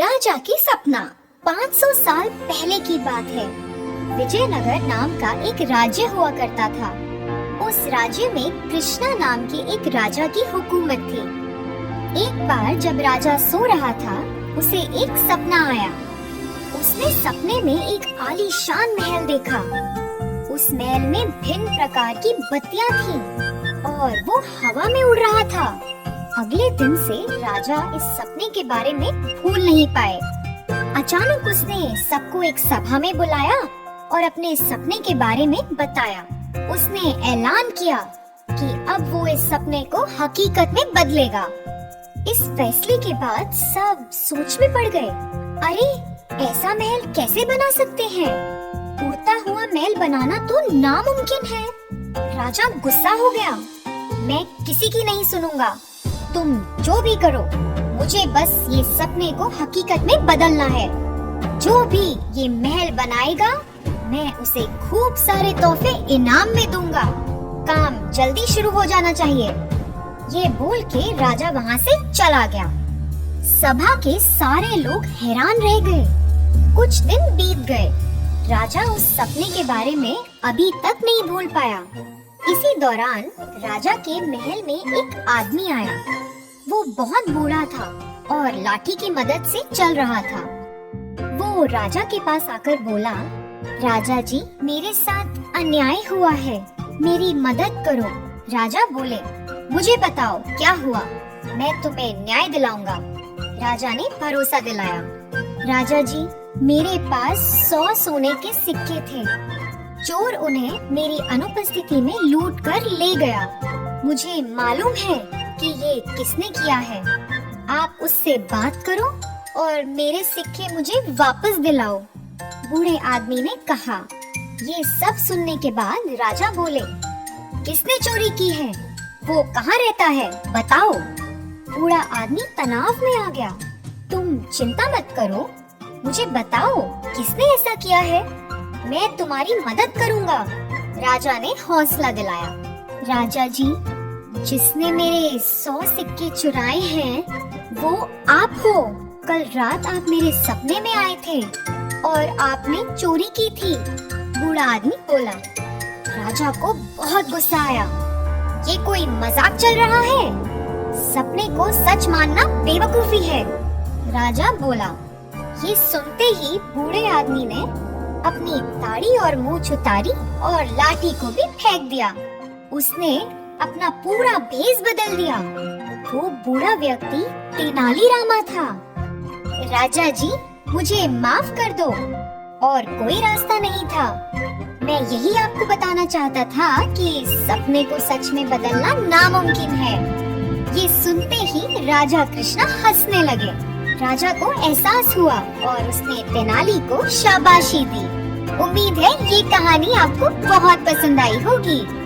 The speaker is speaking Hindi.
राजा की सपना। 500 साल पहले की बात है। विजयनगर नाम का एक राज्य हुआ करता था। उस राज्य में कृष्णा नाम के एक राजा की हुकूमत थी। एक बार जब राजा सो रहा था, उसे एक सपना आया। उसने सपने में एक आलीशान महल देखा। उस महल में भिन्न प्रकार की बत्तियां थीं और वो हवा में उड़ रहा था। अगले दिन से राजा इस सपने के बारे में भूल नहीं पाए। अचानक उसने सबको एक सभा में बुलाया और अपने सपने के बारे में बताया। उसने ऐलान किया कि अब वो इस सपने को हकीकत में बदलेगा। इस फैसले के बाद सब सोच में पड़ गए। अरे, ऐसा महल कैसे बना सकते हैं? उड़ता हुआ महल बनाना तो नामुमकिन है। राजा गुस्सा हो गया। मैं किसी की नहीं सुनूंगा। तुम जो भी करो, मुझे बस ये सपने को हकीकत में बदलना है। जो भी ये महल बनाएगा, मैं उसे खूब सारे तोहफे इनाम में दूंगा। काम जल्दी शुरू हो जाना चाहिए। ये बोल के राजा वहाँ से चला गया। सभा के सारे लोग हैरान रह गए। कुछ दिन बीत गए। राजा उस सपने के बारे में अभी तक नहीं भूल पाया। इसी दौरान राजा के महल में एक आदमी आया। वो बहुत बूढ़ा था और लाठी की मदद से चल रहा था। वो राजा के पास आकर बोला, राजा जी, मेरे साथ अन्याय हुआ है, मेरी मदद करो। राजा बोले, मुझे बताओ क्या हुआ, मैं तुम्हें न्याय दिलाऊंगा। राजा ने भरोसा दिलाया। राजा जी, मेरे पास 100 सोने के सिक्के थे। चोर उन्हें मेरी अनुपस्थिति में लूट कर ले गया। मुझे मालूम है कि ये किसने किया है। आप उससे बात करो और मेरे सिक्के मुझे वापस दिलाओ। बूढ़े आदमी ने कहा। ये सब सुनने के बाद राजा बोले, किसने चोरी की है? वो कहाँ रहता है? बताओ। बूढ़ा आदमी तनाव में आ गया। तुम चिंता मत करो, मुझे बताओ किसने ऐसा किया है, मैं तुम्हारी मदद करूँगा। राजा ने हौसला दिलाया। राजा जी, जिसने मेरे 100 सिक्के चुराए हैं, वो आप हो। कल रात आप मेरे सपने में आए थे और आपने चोरी की थी। बूढ़ा आदमी बोला। राजा को बहुत गुस्सा आया। ये कोई मजाक चल रहा है? सपने को सच मानना बेवकूफी है। राजा बोला। ये सुनते ही बूढ़े आदमी ने अपनी दाढ़ी और मूंछ उतारी और लाठी को भी फेंक दिया। उसने अपना पूरा भेष बदल दिया। वो बूढ़ा व्यक्ति तेनालीरामा था। राजा जी, मुझे माफ कर दो। और कोई रास्ता नहीं था। मैं यही आपको बताना चाहता था कि सपने को सच में बदलना नामुमकिन है। ये सुनते ही राजा कृष्णा हंसने लगे। राजा को एहसास हुआ और उसने तेनाली को शाबाशी दी। उम्मीद है ये कहानी आपको बहुत पसंद आई होगी।